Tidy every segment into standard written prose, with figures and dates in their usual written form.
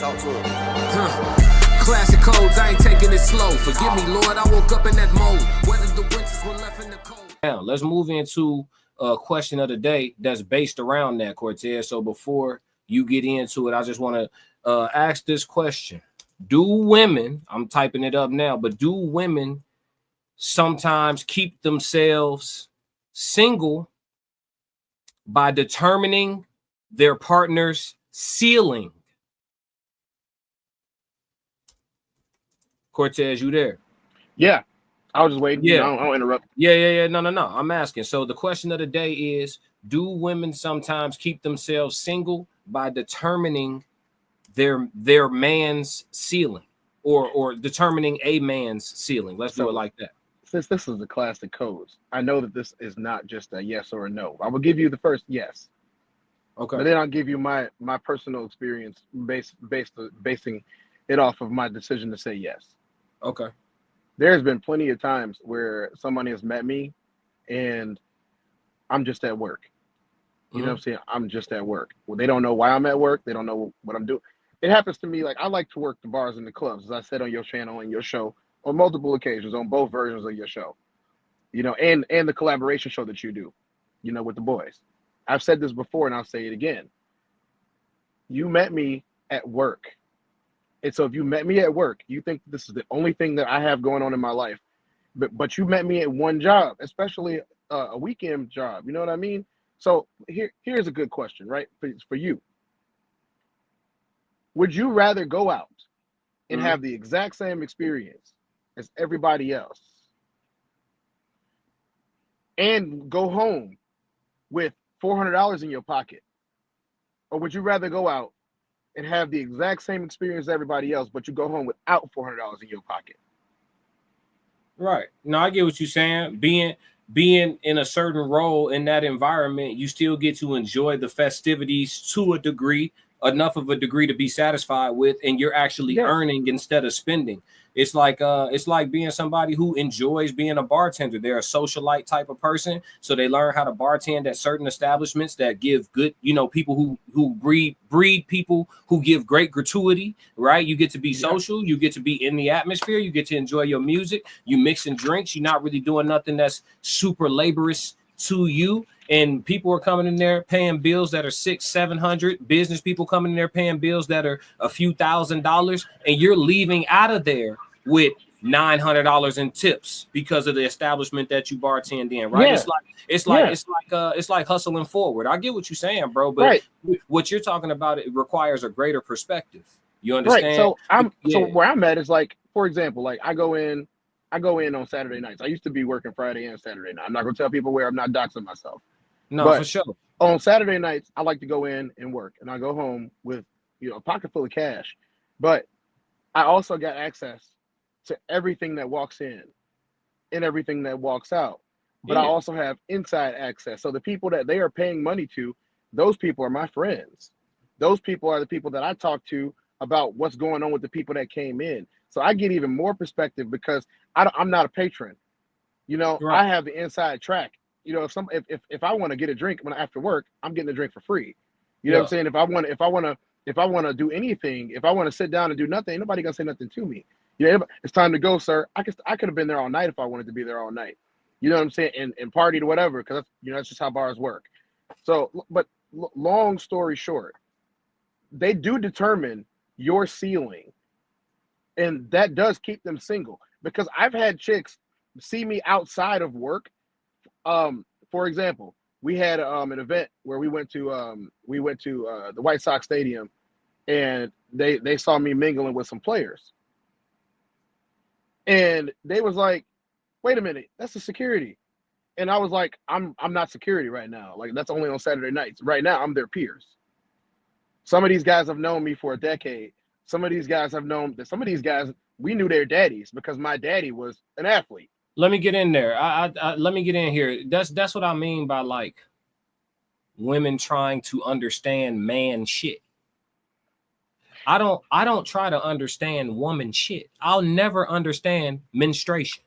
Talk to him. Classic codes, I ain't taking it slow. Forgive me, Lord, I woke up in that mode. Whether the winters were left in the cold. Now, let's move into a question of the day that's based around that, Cortez. So before you get into it, I just want to ask this question. Do women, I'm typing it up now, but do women sometimes keep themselves single by determining their partner's ceiling? Cortez, you there? Yeah, I was just waiting. Yeah, I don't interrupt. Yeah. No. I'm asking. So the question of the day is: do women sometimes keep themselves single by determining their man's ceiling, or determining a man's ceiling? Let's do it like that. Since this is the classic codes, I know that this is not just a yes or a no. I will give you the first yes. Okay. But then I'll give you my personal experience basing it off of my decision to say yes. Okay. There's been plenty of times where somebody has met me and I'm just at work. You know what I'm saying? I'm just at work. Well, they don't know why I'm at work. They don't know what I'm doing. It happens to me. Like, I like to work the bars and the clubs, as I said on your channel and your show on multiple occasions, on both versions of your show, you know, and the collaboration show that you do, you know, with the boys. I've said this before and I'll say it again. You met me at work. And so if you met me at work, you think this is the only thing that I have going on in my life, but you met me at one job, especially a weekend job. You know what I mean? So here's a good question, right? For you. Would you rather go out and have the exact same experience as everybody else and go home with $400 in your pocket? Or would you rather go out and have the exact same experience as everybody else, but you go home without $400 in your pocket? Right. No, I get what you're saying. Being in a certain role in that environment, you still get to enjoy the festivities to a degree, enough of a degree to be satisfied with, and you're actually earning instead of spending. It's like being somebody who enjoys being a bartender. They're a socialite type of person, so they learn how to bartend at certain establishments that give good, you know, people who breed people who give great gratuity, right? You get to be social, you get to be in the atmosphere, you get to enjoy your music, you mixing drinks, you're not really doing nothing that's super laborious to you. And people are coming in there paying bills that are $600-700. Business people coming in there paying bills that are a few $1,000s, and you're leaving out of there with $900 in tips because of the establishment that you bartend in, right? Yeah. It's like hustling forward. I get what you're saying, bro, but what you're talking about, it requires a greater perspective. You understand? Right. So where I'm at is, like, for example, like I go in on Saturday nights. I used to be working Friday and Saturday night. I'm not gonna tell people where. I'm not doxing myself. No, but for sure. On Saturday nights, I like to go in and work, and I go home with, you know, a pocket full of cash. But I also got access to everything that walks in and everything that walks out. But I also have inside access. So the people that they are paying money to, those people are my friends. Those people are the people that I talk to about what's going on with the people that came in. So I get even more perspective because I'm not a patron. You know, I have the inside track. You know, if I want to get a drink after work, I'm getting a drink for free. You know what I'm saying? If I want to do anything, if I want to sit down and do nothing, ain't nobody gonna say nothing to me. You know, it's time to go, sir. I could have been there all night if I wanted to be there all night. You know what I'm saying? And partied or whatever, because that's just how bars work. So, but long story short, they do determine your ceiling, and that does keep them single. Because I've had chicks see me outside of work. For example, we had an event where we went to the White Sox Stadium, and they saw me mingling with some players, and they was like, "Wait a minute, that's the security," and I was like, "I'm not security right now. Like, that's only on Saturday nights. Right now, I'm their peers. Some of these guys have known me for a decade. Some of these guys we knew their daddies because my daddy was an athlete." Let me get in there. Let me get in here. That's what I mean by, like, women trying to understand man shit. I don't try to understand woman shit. I'll never understand menstruation.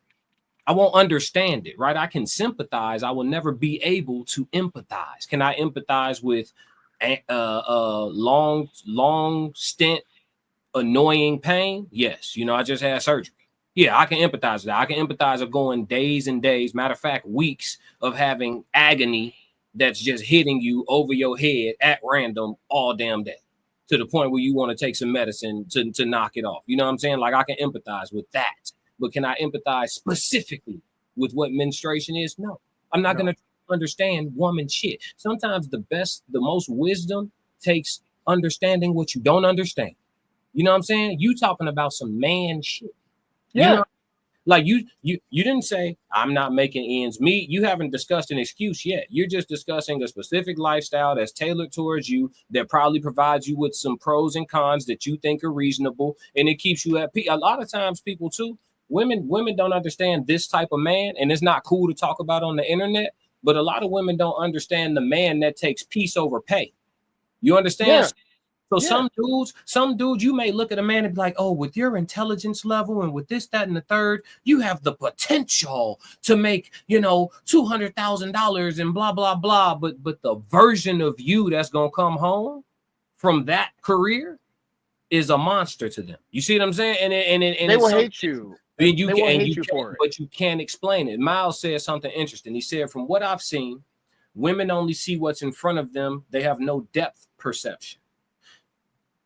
I won't understand it, right? I can sympathize. I will never be able to empathize. Can I empathize with a long stint annoying pain, yes. You know, I just had surgery. Yeah, I can empathize with that. I can empathize of going days and days, matter of fact, weeks of having agony that's just hitting you over your head at random all damn day, to the point where you want to take some medicine to knock it off. You know what I'm saying? Like, I can empathize with that. But can I empathize specifically with what menstruation is? No. I'm not going to understand woman shit. Sometimes the most wisdom takes understanding what you don't understand. You know what I'm saying? You talking about some man shit. Yeah. You know, like you didn't say I'm not making ends meet. You haven't discussed an excuse yet. You're just discussing a specific lifestyle that's tailored towards you, that probably provides you with some pros and cons that you think are reasonable, and it keeps you at peace. A lot of times, people too, women don't understand this type of man, and it's not cool to talk about on the internet. But a lot of women don't understand the man that takes peace over pay. You understand? Yeah. So some dudes, you may look at a man and be like, oh, with your intelligence level and with this, that, and the third, you have the potential to make, $200,000 and blah, blah, blah. But the version of you that's going to come home from that career is a monster to them. You see what I'm saying? And they will hate you. They will hate you for it. But you can't explain it. Miles said something interesting. He said, from what I've seen, women only see what's in front of them. They have no depth perception.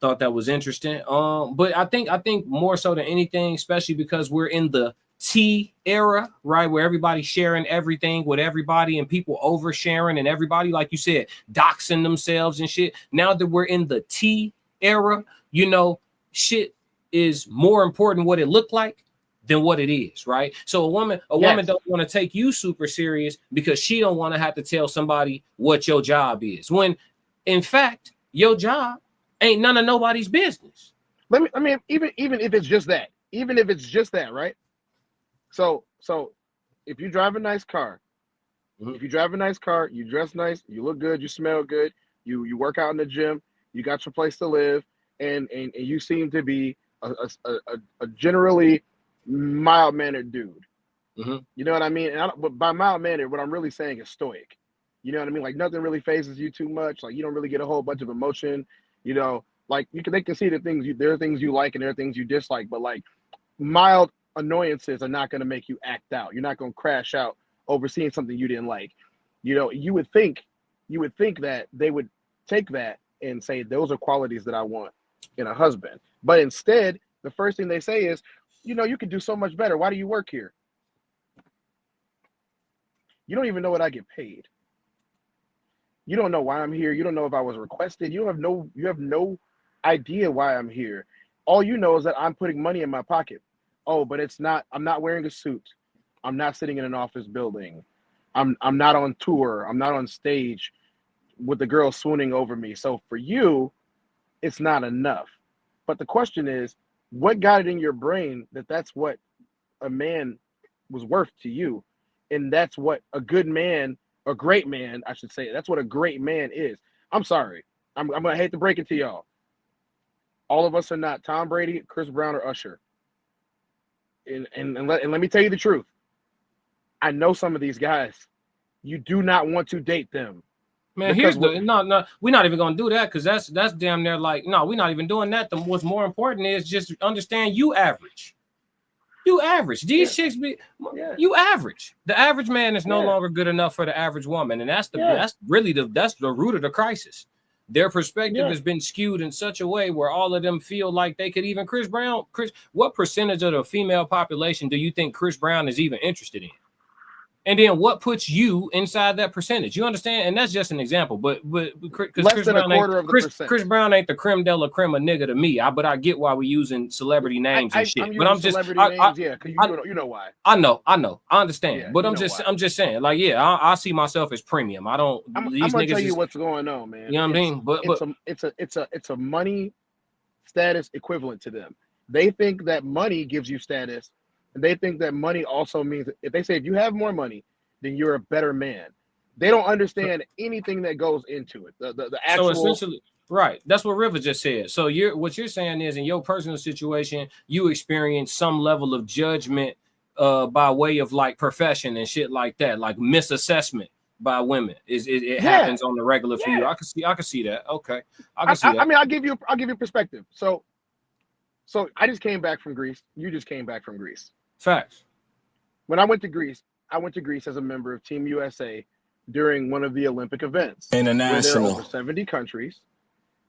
Thought that was interesting. But I think more so than anything, especially because we're in the T era, right, where everybody's sharing everything with everybody and people oversharing and everybody, like you said, doxing themselves and shit. Now that we're in the T era, shit is more important what it looked like than what it is, right? So a woman don't want to take you super serious because she don't want to have to tell somebody what your job is, when in fact your job ain't none of nobody's business. Even if it's just that, right? So if you drive a nice car, you dress nice, you look good, you smell good, you work out in the gym, you got your place to live, and you seem to be a generally mild-mannered dude. You know what I mean? But by mild-mannered, what I'm really saying is stoic. You know what I mean? Like, nothing really phases you too much. Like, you don't really get a whole bunch of emotion. Like they can see there are things you like and there are things you dislike, but like mild annoyances are not going to make you act out. You're not going to crash out over seeing something you didn't like. You would think that they would take that and say, those are qualities that I want in a husband. But instead, the first thing they say is, you could do so much better. Why do you work here? You don't even know what I get paid. You don't know why I'm here. You don't know if I was requested. You have no idea why I'm here. All you know is that I'm putting money in my pocket. Oh, but I'm not wearing a suit. I'm not sitting in an office building. I'm not on tour. I'm not on stage with the girl swooning over me. So for you, it's not enough. But the question is, what got it in your brain that that's what a man was worth to you? And that's what a good man, a great man, I should say. That's what a great man is. I'm sorry. I'm going to hate to break it to y'all. All of us are not Tom Brady, Chris Brown, or Usher. And let me tell you the truth. I know some of these guys. You do not want to date them. Man, we're not even going to do that, because that's damn near like, no, we're not even doing that. What's more important is just understand you average. You average. These chicks you average. The average man is no longer good enough for the average woman, and that's really the root of the crisis. Their perspective has been skewed in such a way where all of them feel like they could even Chris, what percentage of the female population do you think Chris Brown is even interested in? And then what puts you inside that percentage? You understand? And that's just an example. But because Chris Brown ain't the creme de la creme of nigga to me. But I get why we're using celebrity names and shit. But I'm just you know why. I know. I understand. Yeah, but I'm just saying, like, I see myself as premium. I'm gonna tell you what's going on, man. You know what I mean? But it's a money status equivalent to them. They think that money gives you status. And they think that money also means that if they say if you have more money, then you're a better man. They don't understand anything that goes into it. The actual. So essentially, right. That's what River just said. So what you're saying is, in your personal situation, you experience some level of judgment by way of like profession and shit like that, like misassessment by women. It happens on the regular for you. I can see that. Okay, I can see that. I mean, I'll give you perspective. So So I just came back from Greece. You just came back from Greece. Facts. When I went to Greece as a member of Team USA during one of the Olympic events. Where there are over 70 countries.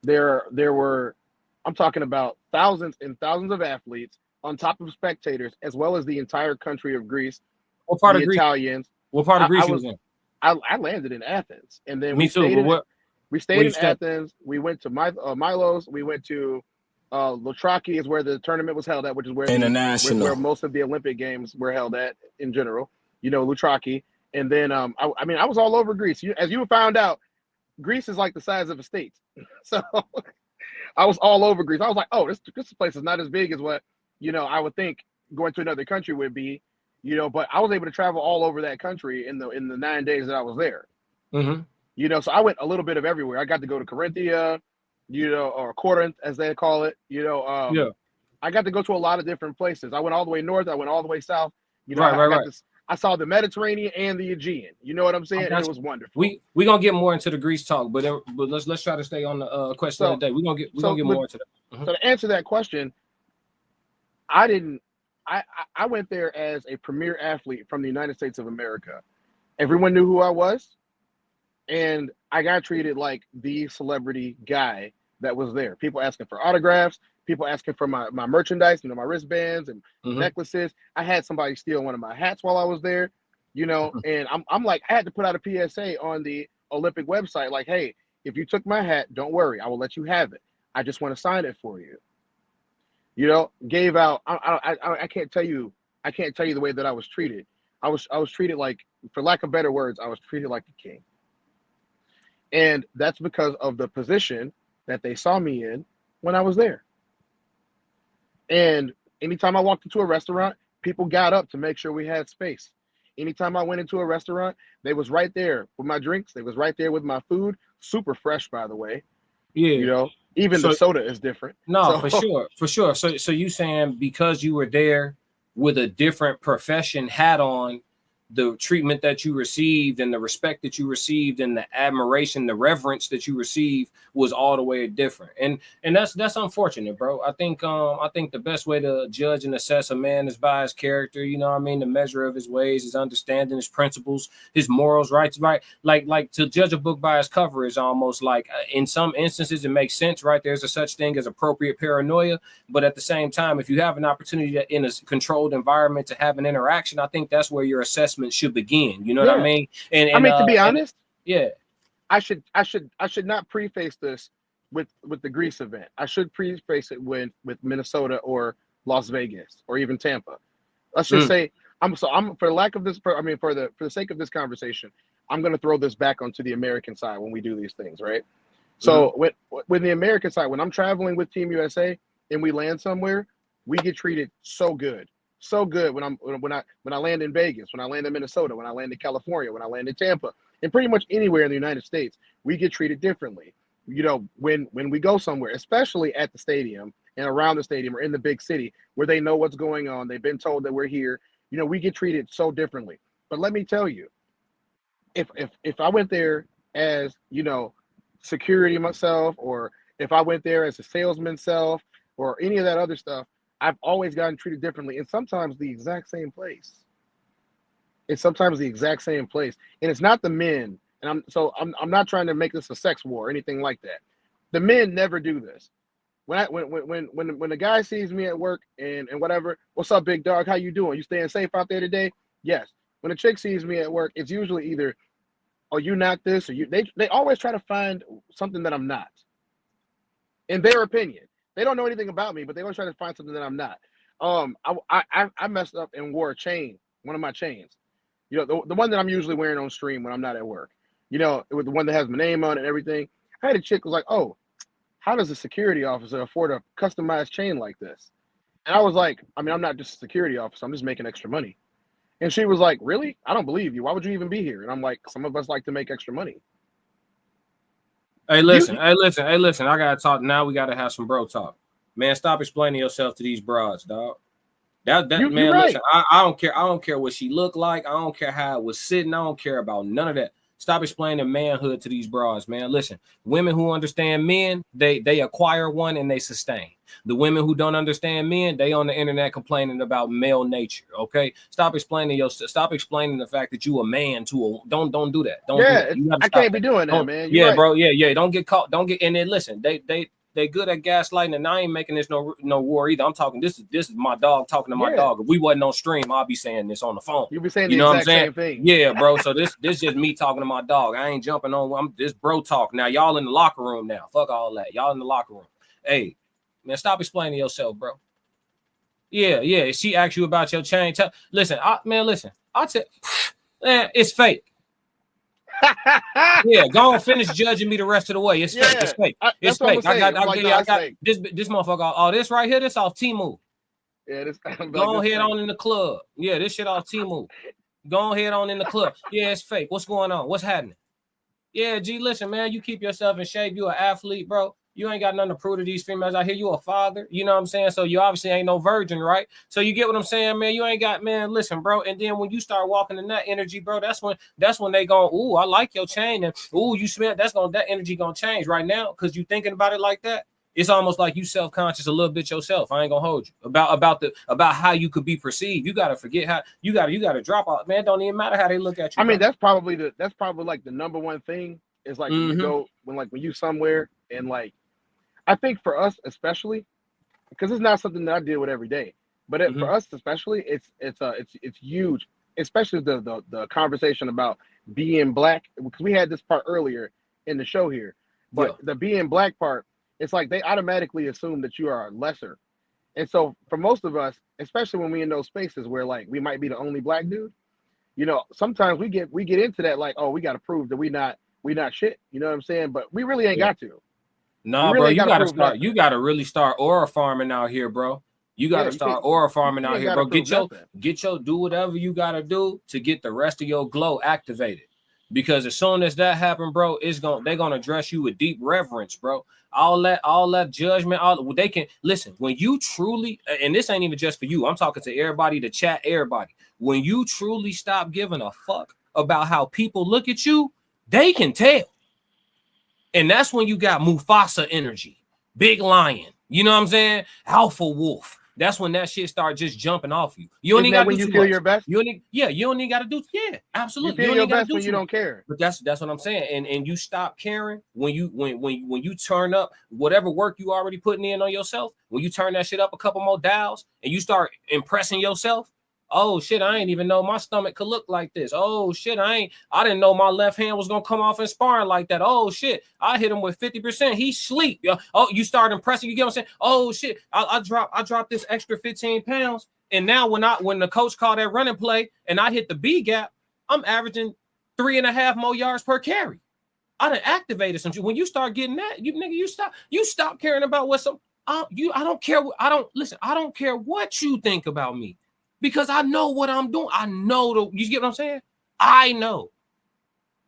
There were, I'm talking about thousands and thousands of athletes on top of spectators, as well as the entire country of Greece. What part of Greece? Italians. What part of Greece was in? I landed in Athens, and then We stayed in Athens. We went to Milos. We went to Loutraki, is where the tournament was held at, which is where where most of the Olympic games were held at in general. Loutraki, and then I was all over Greece. As you found out, Greece is like the size of a state, so I was all over Greece. I was like, oh, this place is not as big as what I would think going to another country would be. But I was able to travel all over that country in the 9 days that I was there. Mm-hmm. So I went a little bit of everywhere. I got to go to Corinthia, or Corinth as they call it. Yeah. I got to go to a lot of different places. I went all the way north. I went all the way south. Right. I saw the Mediterranean and the Aegean. You know what I'm saying? It was wonderful. We gonna get more into the Greece talk, but let's try to stay on the question of the day. We're gonna get more into that. Mm-hmm. So to answer that question, I went there as a premier athlete from the United States of America. Everyone knew who I was, and I got treated like the celebrity guy that was there. People asking for autographs, people asking for my merchandise, my wristbands and necklaces. I had somebody steal one of my hats while I was there, and I'm like, I had to put out a PSA on the Olympic website, like, hey, if you took my hat, don't worry, I will let you have it. I just want to sign it for you. Gave out. I can't tell you the way that I was treated. I was treated like, for lack of better words, I was treated like a king. And that's because of the position that they saw me in when I was there. And anytime I walked into a restaurant, people got up to make sure we had space. Anytime I went into a restaurant, they was right there with my drinks. They was right there with my food. Super fresh, by the way. Yeah. Even the soda is different. No, for sure. So you saying because you were there with a different profession hat on, the treatment that you received and the respect that you received and the admiration, the reverence that you received was all the way different. And that's unfortunate, bro. I think the best way to judge and assess a man is by his character, the measure of his ways, his understanding, his principles, his morals, right? Like to judge a book by its cover is almost like, in some instances it makes sense, right? There's a such thing as appropriate paranoia, but at the same time, if you have an opportunity in a controlled environment to have an interaction, I think that's where your assessment should begin. You know what I mean? And to be honest, I should not preface this with the Greece event. I should preface it with Minnesota or Las Vegas or even Tampa. Let's just say I'm for the sake of this conversation, I'm going to throw this back onto the American side when we do these things, right? So with the American side, when I'm traveling with Team USA and we land somewhere, we get treated so good. So good when I land in Vegas, when I land in Minnesota, when I land in California, when I land in Tampa, and pretty much anywhere in the United States, we get treated differently. When we go somewhere, especially at the stadium and around the stadium or in the big city where they know what's going on, they've been told that we're here, we get treated so differently. But let me tell you, if I went there as, security myself, or if I went there as a salesman self or any of that other stuff, I've always gotten treated differently, and sometimes the exact same place. It's sometimes the exact same place, and it's not the men. And I'm not trying to make this a sex war or anything like that. The men never do this. When the guy sees me at work and whatever, what's up, big dog? How you doing? You staying safe out there today? Yes. When a chick sees me at work, it's usually either, oh, you not this, or you. They always try to find something that I'm not. In their opinion. They don't know anything about me, but they always try to find something that I'm not. I messed up and wore a chain, one of my chains. The one that I'm usually wearing on stream when I'm not at work. With the one that has my name on it and everything. I had a chick who was like, oh, how does a security officer afford a customized chain like this? And I was like, I'm not just a security officer. I'm just making extra money. And she was like, really? I don't believe you. Why would you even be here? And I'm like, some of us like to make extra money. Hey, listen. I gotta talk now. We gotta have some bro talk, man. Stop explaining yourself to these broads, dog. That man. Right. Listen, I don't care. I don't care what she looked like. I don't care how it was sitting. I don't care about none of that. Stop explaining manhood to these broads, man. Listen, women who understand men, they acquire one and they sustain. The women who don't understand men, they on the internet complaining about male nature. Okay, stop explaining the fact that you a man to a don't do that. Don't do that. I can't be doing that, man. You're right. Bro. Yeah. Don't get caught. Don't get. And then listen, they good at gaslighting, and I ain't making this no war either. I'm talking. This is my dog talking to my dog. If we wasn't on stream, I'll be saying this on the phone. You be saying the exact same thing. Yeah, bro. So this just me talking to my dog. I ain't jumping on. I'm this bro talk. Now y'all in the locker room now. Fuck all that. Y'all in the locker room. Hey, man, stop explaining yourself, bro. Yeah. She asked you about your chain. Listen. I'll tell. Man, it's fake. Yeah, go and finish judging me the rest of the way. It's fake. It's fake. It's fake. I got this motherfucker. Oh, this right here. This off Temu. Yeah, this. Go ahead on in the club. Yeah, this shit off Temu. Go ahead on in the club. Yeah, it's fake. What's going on? What's happening? Yeah, G, listen, man. You keep yourself in shape. You an athlete, bro. You ain't got nothing to prove to these females out here. You a father, you know what I'm saying? So you obviously ain't no virgin, right? So you get what I'm saying, man? You ain't got, man, listen, bro. And then when you start walking in that energy, bro, that's when they go, ooh, I like your chain. And ooh, you smell, that energy gonna change right now. Cause you thinking about it like that. It's almost like you self-conscious a little bit yourself. I ain't gonna hold you about how you could be perceived. You gotta forget how you gotta drop out, man. Don't even matter how they look at you. I mean, that's probably like the number one thing is like when you go when you somewhere and like I think for us especially, because it's not something that I deal with every day, but for us especially, it's huge, especially the conversation about being black, because we had this part earlier in the show here, but the being black part, it's like they automatically assume that you are lesser, and so for most of us, especially when we in those spaces where like we might be the only black dude, you know, sometimes we get into that like, oh, we got to prove that we not shit, you know what I'm saying? But we really ain't got to. Nah, really, bro, you gotta really start aura farming out here, bro. You gotta start aura farming out here, bro. Get your do whatever you gotta do to get the rest of your glow activated. Because as soon as that happen, bro, they're gonna address you with deep reverence, bro. All that judgment, they can listen when you truly, and this ain't even just for you. I'm talking to everybody, the chat, everybody. When you truly stop giving a fuck about how people look at you, they can tell. And that's when you got Mufasa energy, big lion. You know what I'm saying? Alpha wolf. That's when that shit start just jumping off you. You only got to do feel your best. You don't even got to do. Yeah, absolutely. You feel your best when you don't care. But that's what I'm saying. And you stop caring when you turn up whatever work you already putting in on yourself. When you turn that shit up a couple more dials and you start impressing yourself. Oh shit, I ain't even know my stomach could look like this. Oh shit, I didn't know my left hand was gonna come off in sparring like that. Oh shit, I hit him with 50%. He sleep. Oh, you start impressing, you get what I'm saying? Oh shit, I dropped this extra 15 pounds. And now when the coach called that running play and I hit the B gap, I'm averaging 3.5 more yards per carry. I done activated some shit. When you start getting that, you stop caring about what I don't care. I don't care what you think about me. Because I know what I'm doing. I know you get what I'm saying? I know.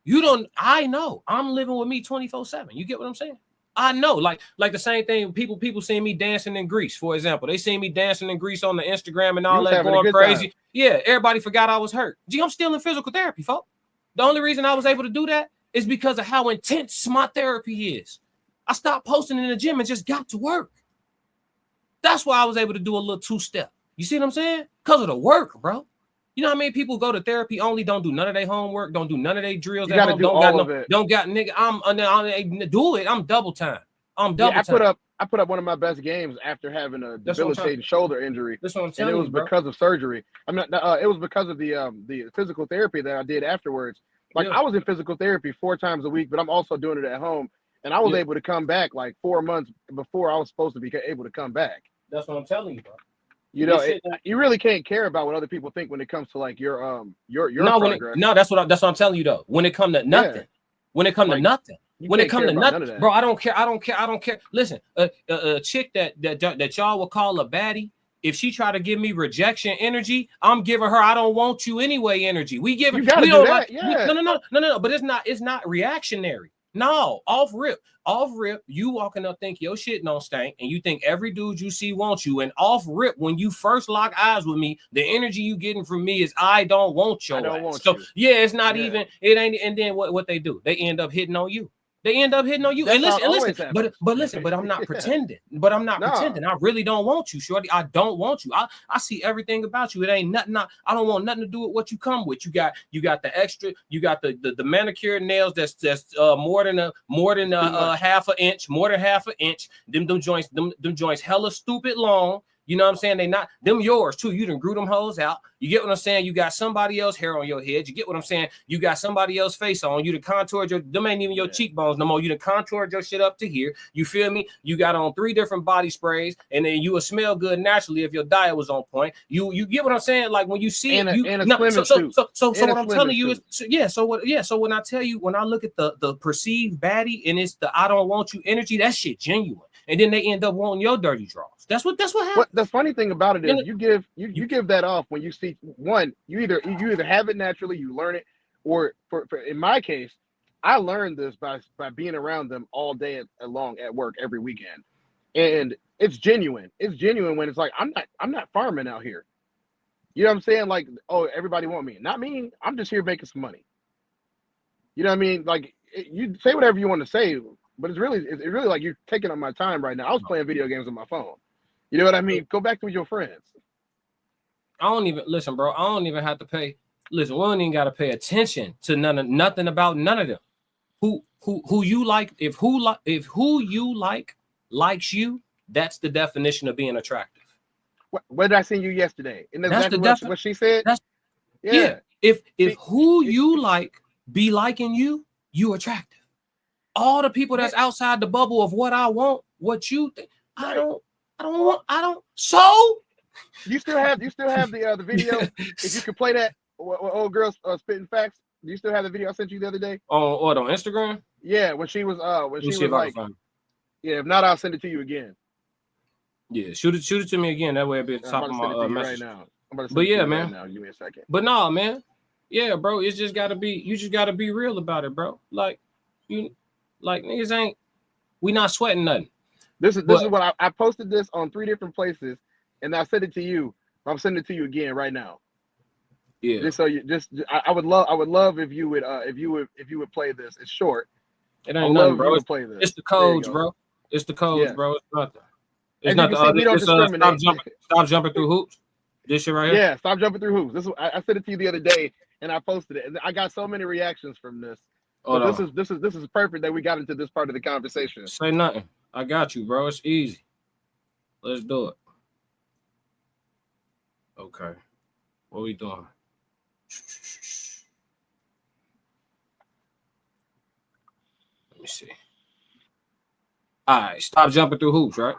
You don't, I know. I'm living with me 24/7. You get what I'm saying? I know. Like the same thing. People seeing me dancing in Greece, for example. They see me dancing in Greece on the Instagram and all that, going crazy. Time. Yeah, everybody forgot I was hurt. Gee, I'm still in physical therapy, folks. The only reason I was able to do that is because of how intense my therapy is. I stopped posting in the gym and just got to work. That's why I was able to do a little two-step. You see what I'm saying? Because of the work, bro. You know how many people go to therapy only, don't do none of their homework, don't do none of their drills. You gotta do all of it. Don't got nigga. I'm do it. I'm double time. I'm double time. I put up one of my best games after having a debilitating shoulder injury. That's what I'm telling you, and it was because of surgery. I mean, it was because of the physical therapy that I did afterwards. Like I was in physical therapy 4 times a week, but I'm also doing it at home. And I was able to come back like 4 months before I was supposed to be able to come back. That's what I'm telling you, bro. You know, you really can't care about what other people think when it comes to like your progress. That's what I'm telling you though. When it comes to nothing, when it comes to nothing, bro, I don't care. Listen, a chick that y'all would call a baddie, if she try to give me rejection energy, I'm giving her I don't want you anyway energy. We give her. No. No. But it's not reactionary. No, off rip, you walking up think your shit don't stink, and you think every dude you see wants you, and off rip, when you first lock eyes with me, the energy you getting from me is I don't want your ass. So yeah, it's not even, it ain't, and then what they do? They end up hitting on you. They end up hitting on you. That's and listen, but I'm not pretending. But I'm not pretending. I really don't want you, shorty. I don't want you. I see everything about you. It ain't nothing. I don't want nothing to do with what you come with. You got the extra. You got the manicured nails that's more than a half an inch, more than half an inch. Them joints hella stupid long. You know what I'm saying? They not them yours too. You done grew them hoes out. You get what I'm saying? You got somebody else hair on your head. You get what I'm saying? You got somebody else face on. You done contoured them ain't even your cheekbones no more. You done contoured your shit up to here. You feel me? You got on 3 different body sprays, and then you would smell good naturally if your diet was on point. You get what I'm saying? Like when you see so what I'm telling you is so when I tell you, when I look at the perceived baddie and it's the I don't want you energy, that shit genuine. And then they end up wanting your dirty draws. That's what happened. What the funny thing about it is, you give that off when you see one. You either have it naturally, you learn it, or for in my case, I learned this by being around them all day long at work every weekend, and it's genuine. It's genuine when it's like I'm not farming out here. You know what I'm saying? Like, oh, everybody want me, not me. I'm just here making some money. You know what I mean? Like, you say whatever you want to say. But it's really like you're taking up my time right now. I was playing video games on my phone. You know what I mean? Go back to your friends. I don't even listen, bro. I don't even have to pay. Listen, we don't even got to pay attention to nothing about none of them. Who you like? If who you like likes you, that's the definition of being attractive. What did I send you yesterday? And that's exactly what she said. Yeah. If who you like be liking you, you attractive. All the people that's outside the bubble of what I want, what you think, I don't want. So you still have the video. If you could play that old girl spitting facts, do you still have the video I sent you the other day? Oh, what, on Instagram? Yeah, when she was like, yeah. If not, I'll send it to you again. Yeah, shoot it to me again. That way it'll be at the top of my message. Right now. But yeah, man. Right now. Give me a second. But no, man. Yeah, bro. It's just gotta be. You just gotta be real about it, bro. Like niggas ain't. We not sweating nothing. This is what I posted this on 3 different places, and I sent it to you. I'm sending it to you again right now. Yeah. I would love if you would play this. It's short. It ain't nothing, bro. It's the codes, bro. It's the codes, bro. It's nothing. It's nothing. Stop jumping through hoops. This shit right here. Yeah, stop jumping through hoops. I sent it to you the other day, and I posted it, and I got so many reactions from this. This is perfect that we got into this part of the conversation. Say nothing. I got you, bro. It's easy. Let's do it. Okay. What we doing? Let me see. All right. Stop jumping through hoops, right?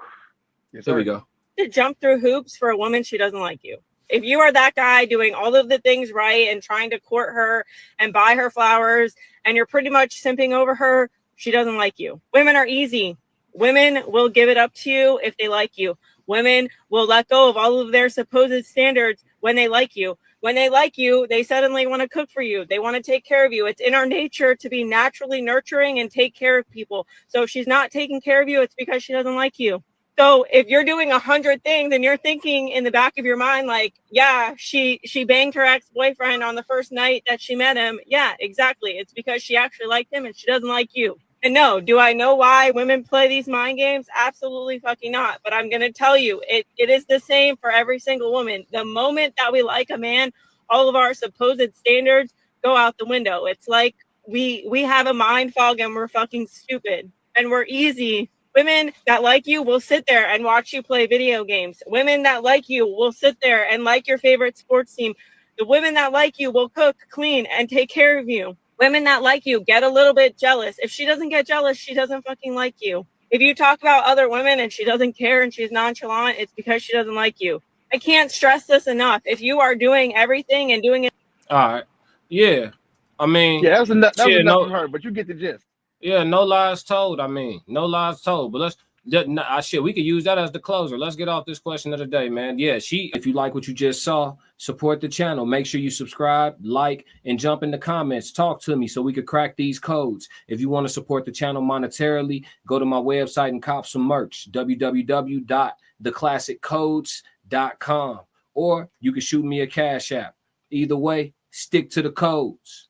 Yes, there we go. To jump through hoops for a woman, she doesn't like you. If you are that guy doing all of the things right and trying to court her and buy her flowers and you're pretty much simping over her, she doesn't like you. Women are easy. Women will give it up to you if they like you. Women will let go of all of their supposed standards when they like you. When they like you, they suddenly want to cook for you. They want to take care of you. It's in our nature to be naturally nurturing and take care of people. So if she's not taking care of you, it's because she doesn't like you. So if you're doing 100 things and you're thinking in the back of your mind, like, yeah, she banged her ex-boyfriend on the first night that she met him. Yeah, exactly. It's because she actually liked him and she doesn't like you. And no, do I know why women play these mind games? Absolutely fucking not. But I'm going to tell you, it is the same for every single woman. The moment that we like a man, all of our supposed standards go out the window. It's like we have a mind fog and we're fucking stupid and we're easy. Women that like you will sit there and watch you play video games. Women that like you will sit there and like your favorite sports team. The women that like you will cook, clean, and take care of you. Women that like you get a little bit jealous. If she doesn't get jealous, she doesn't fucking like you. If you talk about other women and she doesn't care and she's nonchalant, it's because she doesn't like you. I can't stress this enough. If you are doing everything and doing it. All right. Yeah. I mean. Yeah, that was enough from her, but you get the gist. Yeah, no lies told. I mean, no lies told. But Shit, we could use that as the closer. Let's get off this question of the day, man. Yeah, if you like what you just saw, support the channel. Make sure you subscribe, like, and jump in the comments. Talk to me so we could crack these codes. If you want to support the channel monetarily, go to my website and cop some merch, www.theclassiccodes.com. Or you can shoot me a Cash App. Either way, stick to the codes.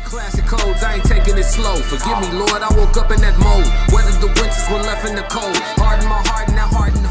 Classic codes, I ain't taking it slow. Forgive me, Lord, I woke up in that mode. Weathered the winters when left in the cold. Hardened my heart and that heart in the